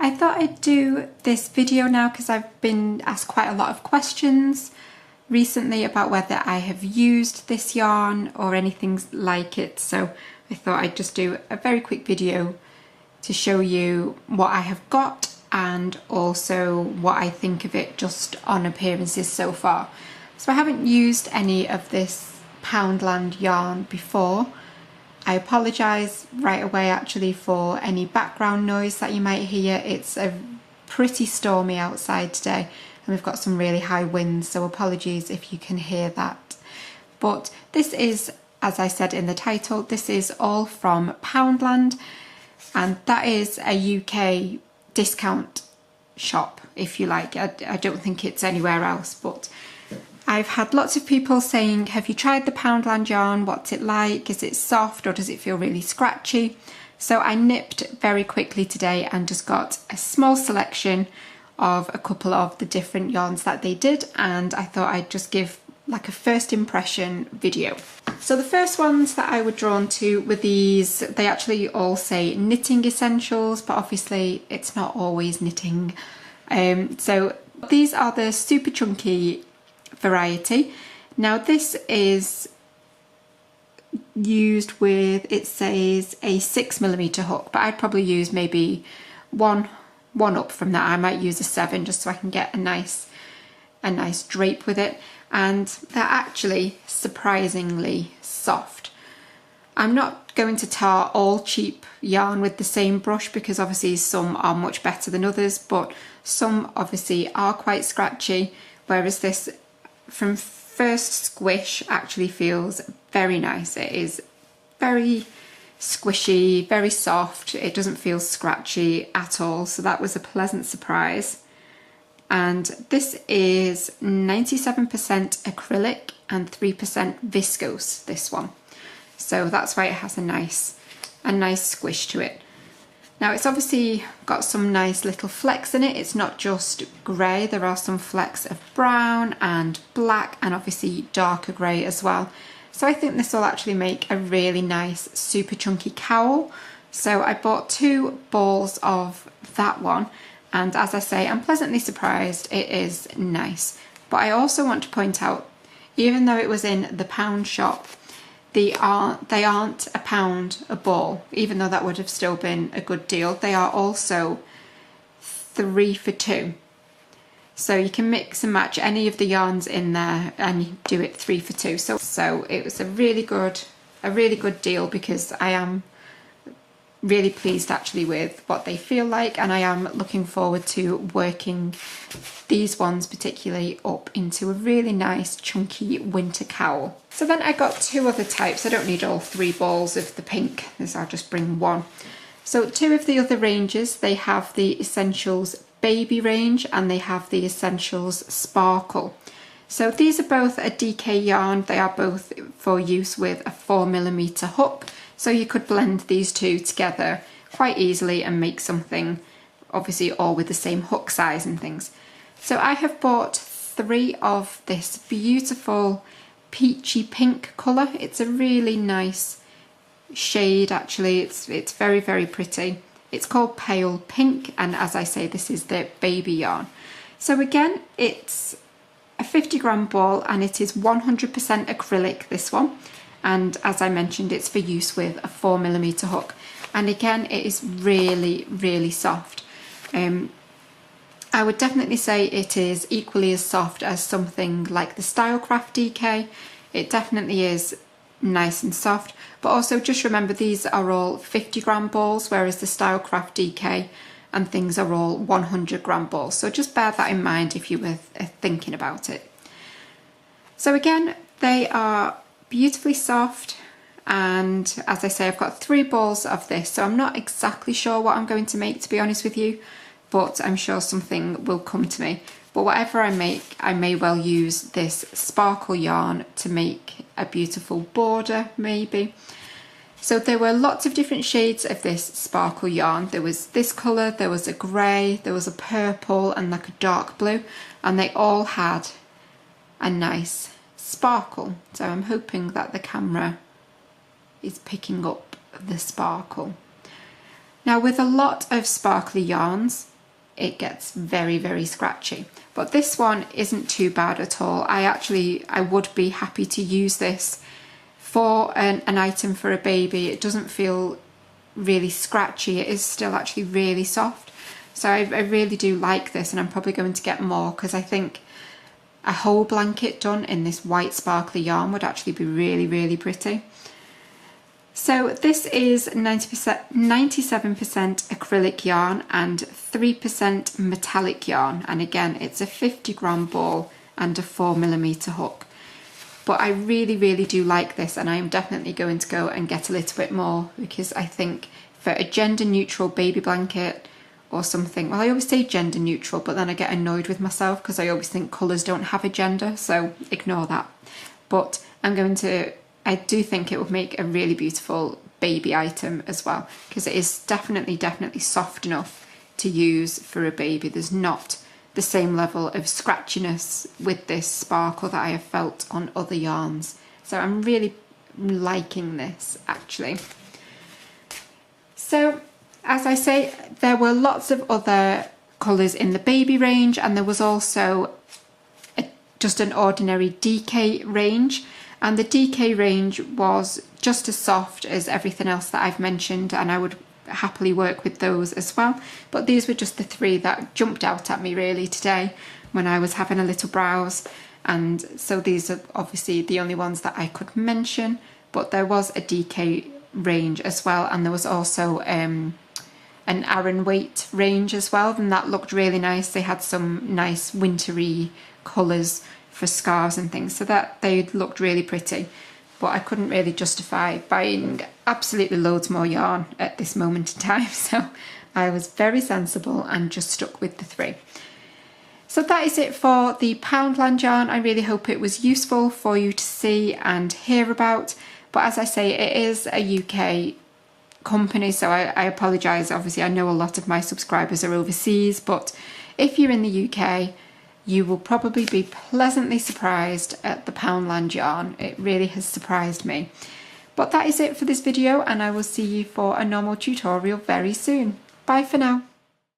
I thought I'd do this video now because I've been asked quite a lot of questions recently about whether I have used this yarn or anything like it, so I thought I'd just do a very quick video to show you what I have got and also what I think of it just on appearances so far. So I haven't used any of this Poundland yarn before. I apologise right away actually for any background noise that you might hear. It's a pretty stormy outside today and we've got some really high winds, so apologies if you can hear that. But this is, as I said in the title, this is all from Poundland, and that is a UK discount shop, if you like. I don't think it's anywhere else, but I've had lots of people saying, have you tried the Poundland yarn? What's it like? Is it soft or does it feel really scratchy? So I nipped very quickly today and just got a small selection of a couple of the different yarns that they did, and I thought I'd just give like a first impression video. So the first ones that I were drawn to were these. They actually all say knitting essentials, but obviously it's not always knitting. So these are the super chunky variety. Now this is used with, it says a 6mm hook, but I'd probably use maybe one up from that. I might use a 7 just so I can get a nice drape with it, and they're actually surprisingly soft. I'm not going to tar all cheap yarn with the same brush because obviously some are much better than others, but some obviously are quite scratchy, whereas this from first squish actually feels very nice. It is very squishy, very soft. It doesn't feel scratchy at all, so that was a pleasant surprise. And this is 97% acrylic and 3% viscose, this one. So that's why it has a nice squish to it. Now it's obviously got some nice little flecks in it. It's not just grey, there are some flecks of brown and black and obviously darker grey as well. So I think this will actually make a really nice super chunky cowl. So I bought 2 balls of that one, and as I say, I'm pleasantly surprised. It is nice. But I also want to point out, even though it was in the pound shop, they aren't £1 a ball, even though that would have still been a good deal. They are also 3 for 2. So you can mix and match any of the yarns in there and you do it 3 for 2. So it was a really good deal, because I am really pleased actually with what they feel like, and I am looking forward to working these ones particularly up into a really nice chunky winter cowl. So then I got 2 other types. I don't need all 3 balls of the pink, this I'll just bring 1. So 2 of the other ranges, they have the Essentials Baby range and they have the Essentials Sparkle. So these are both a DK yarn. They are both for use with a 4mm hook. So you could blend these 2 together quite easily and make something, obviously all with the same hook size and things. So I have bought 3 of this beautiful peachy pink colour. It's a really nice shade actually. It's very, very pretty. It's called Pale Pink, and as I say, this is the baby yarn. So again, it's a 50g ball and it is 100% acrylic, this one. And as I mentioned, it's for use with a 4mm hook. And again, it is really, really soft. I would definitely say it is equally as soft as something like the Stylecraft DK. It definitely is nice and soft, but also just remember these are all 50g balls, whereas the Stylecraft DK and things are all 100g balls. So just bear that in mind if you were thinking about it. So again, they are beautifully soft, and as I say, I've got 3 balls of this, so I'm not exactly sure what I'm going to make, to be honest with you, but I'm sure something will come to me. But whatever I make, I may well use this sparkle yarn to make a beautiful border maybe. So there were lots of different shades of this sparkle yarn. There was this colour, there was a grey, there was a purple and like a dark blue, and they all had a nice sparkle. So I'm hoping that the camera is picking up the sparkle. Now with a lot of sparkly yarns, it gets very, very scratchy. But this one isn't too bad at all. I would be happy to use this for an item for a baby. It doesn't feel really scratchy. It is still actually really soft. So I really do like this, and I'm probably going to get more because I think a whole blanket done in this white sparkly yarn would actually be really, really pretty. So this is 97% acrylic yarn and 3% metallic yarn, and again it's a 50-gram ball and a 4mm hook. But I really, really do like this, and I am definitely going to go and get a little bit more because I think for a gender neutral baby blanket or something, well, I always say gender neutral, but then I get annoyed with myself because I always think colours don't have a gender, so ignore that. But I do think it would make a really beautiful baby item as well, because it is definitely soft enough to use for a baby. There's not the same level of scratchiness with this sparkle that I have felt on other yarns. So I'm really liking this actually. So as I say, there were lots of other colours in the baby range, and there was also just an ordinary DK range. And the DK range was just as soft as everything else that I've mentioned, and I would happily work with those as well. But these were just the three that jumped out at me really today when I was having a little browse. And so these are obviously the only ones that I could mention, but there was a DK range as well, and there was also an Aran weight range as well, and that looked really nice. They had some nice wintry colours for scarves and things, so that they looked really pretty. But I couldn't really justify buying absolutely loads more yarn at this moment in time, so I was very sensible and just stuck with the three. So that is it for the Poundland yarn. I really hope it was useful for you to see and hear about. But as I say, it is a UK company, so I apologise. Obviously, I know a lot of my subscribers are overseas, but if you're in the UK, you will probably be pleasantly surprised at the Poundland yarn. It really has surprised me. But that is it for this video, and I will see you for a normal tutorial very soon. Bye for now.